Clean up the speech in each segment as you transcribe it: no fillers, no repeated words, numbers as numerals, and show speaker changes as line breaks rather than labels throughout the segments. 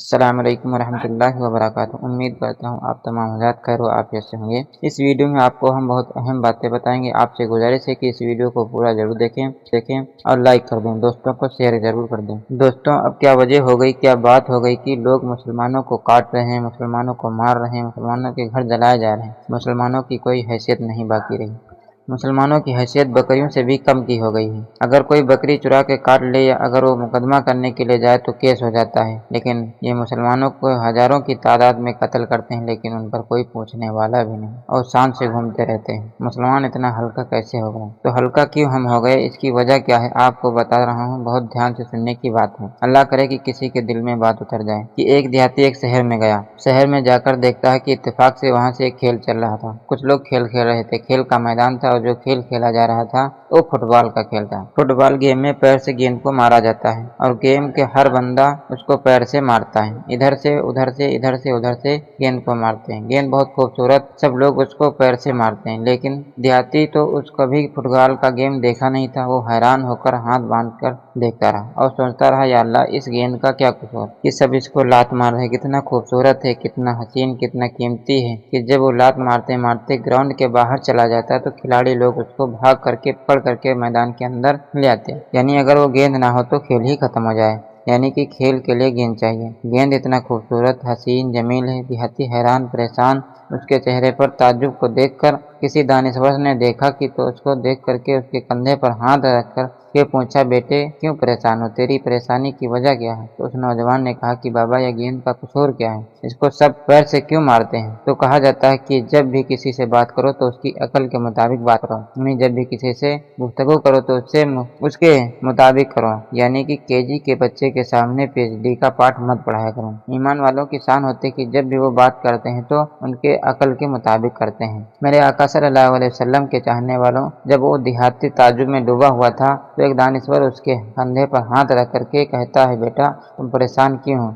السلام علیکم ورحمۃ اللہ وبرکاتہ۔ امید کرتا ہوں آپ تمام حضرات خیر و عافیت سے ہوں گے۔ اس ویڈیو میں آپ کو ہم بہت اہم باتیں بتائیں گے۔ آپ سے گزارش ہے کہ اس ویڈیو کو پورا ضرور دیکھیں اور لائک کر دیں، دوستوں کو شیئر ضرور کر دیں۔ دوستوں، اب کیا وجہ ہو گئی، کیا بات ہو گئی کہ لوگ مسلمانوں کو کاٹ رہے ہیں، مسلمانوں کو مار رہے ہیں، مسلمانوں کے گھر جلائے جا رہے ہیں، مسلمانوں کی کوئی حیثیت نہیں باقی رہی۔ مسلمانوں کی حیثیت بکریوں سے بھی کم کی ہو گئی ہے۔ اگر کوئی بکری چرا کے کاٹ لے یا اگر وہ مقدمہ کرنے کے لیے جائے تو کیس ہو جاتا ہے، لیکن یہ مسلمانوں کو ہزاروں کی تعداد میں قتل کرتے ہیں، لیکن ان پر کوئی پوچھنے والا بھی نہیں اور شان سے گھومتے رہتے ہیں۔ مسلمان اتنا ہلکا کیسے ہو گئے؟ تو ہلکا کیوں ہم ہو گئے، اس کی وجہ کیا ہے آپ کو بتا رہا ہوں، بہت دھیان سے سننے کی بات ہے۔ اللہ کرے کہ کسی کے دل میں بات اتر جائے کہ ایک دیہاتی ایک شہر میں گیا، شہر میں جا کر دیکھتا ہے کہ اتفاق سے وہاں سے ایک کھیل چل رہا تھا۔ کچھ لوگ کھیل کھیل رہے تھے، کھیل کا میدان تھا اور جو کھیل کھیلا جا رہا تھا وہ فٹ بال کا کھیل تھا۔ فٹ بال گیم میں پیر سے گیند کو مارا جاتا ہے اور گیم کے ہر بندہ اس کو پیر سے مارتا ہے، ادھر سے ادھر سے ادھر سے ادھر سے گیند کو مارتے ہیں۔ گیند بہت خوبصورت، سب لوگ اس کو پیر سے مارتے ہیں، لیکن دیہاتی تو اس کبھی فٹ بال کا گیم دیکھا نہیں تھا۔ وہ حیران ہو کر ہاتھ باندھ کر دیکھتا رہا اور سوچتا رہا، یا اللہ، اس گیند کا کیا قصور کہ سب اس کو لات مار رہے، کتنا خوبصورت ہے، کتنا حسین، کتنا قیمتی ہے کہ جب وہ لات مارتے مارتے گراؤنڈ کے باہر چلا جاتا ہے تو کھلاڑی لوگ اس کو بھاگ کر کے پکڑ کر کے میدان کے اندر لے آتے ہیں، یعنی اگر وہ گیند نہ ہو تو کھیل ہی ختم ہو جائے، یعنی کہ کھیل کے لیے گیند چاہیے۔ گیند اتنا خوبصورت، حسین، جمیل ہے۔ دیہاتی حیران پریشان اس کے چہرے پر تعجب کو دیکھ کر کسی دانشور نے دیکھا کہ تو اس کو دیکھ کر کے اس کے کندھے پر ہاتھ رکھ کر کے پوچھا، بیٹے کیوں پریشان ہو، تیری پریشانی کی وجہ کیا ہے؟ تو اس نوجوان نے کہا کہ بابا، یہ گیند کا قصور کیا ہے، اس کو سب پیر سے کیوں مارتے ہیں؟ تو کہا جاتا ہے کہ جب بھی کسی سے بات کرو تو اس کی عقل کے مطابق بات کرو، یعنی جب بھی کسی سے گفتگو کرو تو اس کے مطابق کرو، یعنی کہ KG کے بچے کے سامنے PhD کا پاٹھ مت پڑھایا کرو۔ ایمان والوں کی شان ہوتی کہ جب بھی وہ بات کرتے ہیں تو ان کے عقل کے مطابق کرتے ہیں۔ میرے آقا صلی اللہ علیہ وسلم کے چاہنے والوں، جب وہ دیہاتی تعجب میں ڈوبا ہوا تھا تو ایک دانشور اس کے کندھے پر ہاتھ رکھ کر کے کہتا ہے، بیٹا تم پریشان کیوں ہو؟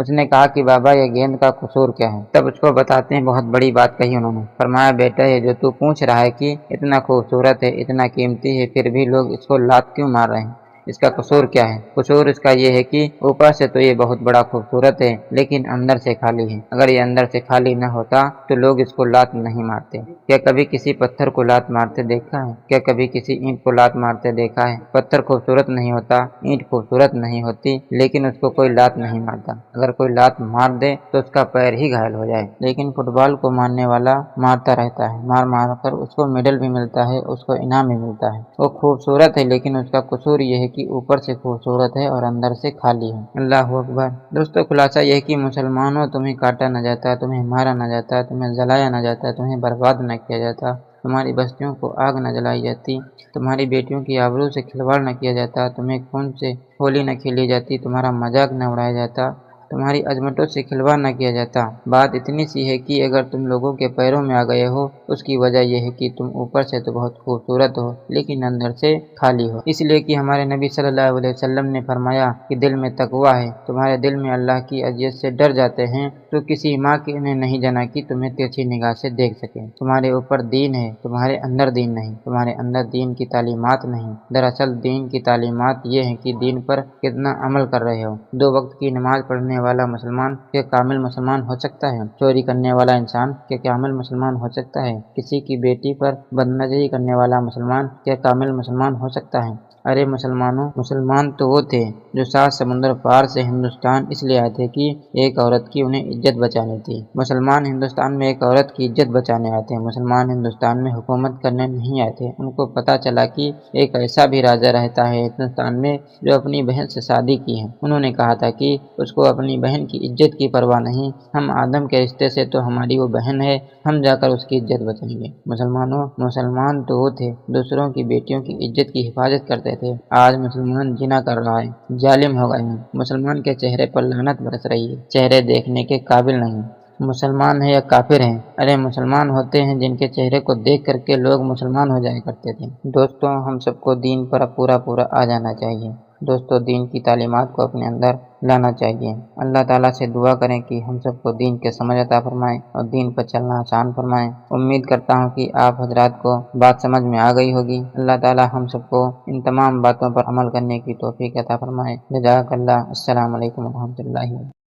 اس نے کہا کہ بابا، یہ گیند کا قصور کیا ہے؟ تب اس کو بتاتے ہیں، بہت بڑی بات کہی انہوں نے، فرمایا، بیٹا یہ جو تو پوچھ رہا ہے کہ اتنا خوبصورت ہے، اتنا قیمتی ہے، پھر بھی لوگ اس کو لات کیوں مار رہے ہیں، اس کا قصور کیا ہے؟ قصور اس کا یہ ہے کہ اوپر سے تو یہ بہت بڑا خوبصورت ہے لیکن اندر سے خالی ہے۔ اگر یہ اندر سے خالی نہ ہوتا تو لوگ اس کو لات نہیں مارتے۔ کیا کبھی کسی پتھر کو لات مارتے دیکھا ہے؟ کیا کبھی کسی اینٹ کو لات مارتے دیکھا ہے؟ پتھر خوبصورت نہیں ہوتا، اینٹ خوبصورت نہیں ہوتی، لیکن اس کو کوئی لات نہیں مارتا۔ اگر کوئی لات مار دے تو اس کا پیر ہی گھائل ہو جائے، لیکن فٹ بال کو مارنے والا مارتا رہتا ہے، مار مار کر اس کو میڈل بھی ملتا ہے، اس کو انعام بھی ملتا ہے۔ وہ خوبصورت ہے لیکن اس کا قصور یہ ہے کہ اوپر سے خوبصورت ہے اور اندر سے خالی ہے۔ اللہ اکبر۔ دوستو، خلاصہ یہ ہے کہ مسلمانوں، تمہیں کاٹا نہ جاتا، تمہیں مارا نہ جاتا، تمہیں جلایا نہ جاتا، تمہیں برباد نہ کیا جاتا، تمہاری بستیوں کو آگ نہ جلائی جاتی، تمہاری بیٹیوں کی آبرو سے کھلواڑ نہ کیا جاتا، تمہیں خون سے ہولی نہ کھیلی جاتی، تمہارا مذاق نہ اڑایا جاتا، تمہاری عظمتوں سے کھلواڑ نہ کیا جاتا۔ بات اتنی سی ہے کہ اگر تم لوگوں کے پیروں میں آ گئے ہو، اس کی وجہ یہ ہے کہ تم اوپر سے تو بہت خوبصورت ہو لیکن اندر سے خالی ہو، اس لیے کہ ہمارے نبی صلی اللہ علیہ وسلم نے فرمایا کہ دل میں تقویٰ ہے، تمہارے دل میں اللہ کی اذیت سے ڈر جاتے ہیں تو کسی ماں نے نہیں جنا کہ تمہیں ترچھی نگاہ سے دیکھ سکے۔ تمہارے اوپر دین ہے، تمہارے اندر دین نہیں، تمہارے اندر دین کی تعلیمات نہیں۔ دراصل دین کی تعلیمات یہ ہیں کہ دین پر کتنا عمل کر رہے ہو۔ 2 وقت کی نماز پڑھنے والا مسلمان کیا کامل مسلمان ہو سکتا ہے؟ چوری کرنے والا انسان کیا کامل مسلمان ہو سکتا ہے؟ کسی کی بیٹی پر بدنظری کرنے والا مسلمان کیا کامل مسلمان ہو سکتا ہے؟ ارے مسلمانوں، مسلمان تو وہ تھے جو 7 سمندر پار سے ہندوستان اس لیے آئے تھے کہ ایک عورت کی انہیں عزت بچانی تھی۔ مسلمان ہندوستان میں ایک عورت کی عزت بچانے آئے تھے، مسلمان ہندوستان میں حکومت کرنے نہیں آئے تھے۔ ان کو پتہ چلا کہ ایک ایسا بھی راجا رہتا ہے ہندوستان میں جو اپنی بہن سے شادی کی ہے۔ انہوں نے کہا تھا کہ اس کو اپنی بہن کی عزت کی پرواہ نہیں، ہم آدم کے رشتے سے تو ہماری وہ بہن ہے، ہم جا کر اس کی عزت بچائیں گے۔ مسلمانوں، مسلمان تو وہ تھے دوسروں کی بیٹیوں کی عزت کی حفاظت کرتے تھے۔ آج مسلمان زنا کر رہا ہے، ظالم ہو گئے ہیں، مسلمان کے چہرے پر لعنت برس رہی ہے، چہرے دیکھنے کے قابل نہیں۔ مسلمان ہیں یا کافر ہیں؟ ارے مسلمان ہوتے ہیں جن کے چہرے کو دیکھ کر کے لوگ مسلمان ہو جایا کرتے تھے۔ دوستوں، ہم سب کو دین پر پورا آ جانا چاہیے۔ دوستو، دین کی تعلیمات کو اپنے اندر لانا چاہیے۔ اللہ تعالیٰ سے دعا کریں کہ ہم سب کو دین کے سمجھ عطا فرمائیں اور دین پر چلنا آسان فرمائیں۔ امید کرتا ہوں کہ آپ حضرات کو بات سمجھ میں آ گئی ہوگی۔ اللہ تعالیٰ ہم سب کو ان تمام باتوں پر عمل کرنے کی توفیق عطا فرمائے۔ جزاک اللہ۔ السلام علیکم ورحمۃ اللہ۔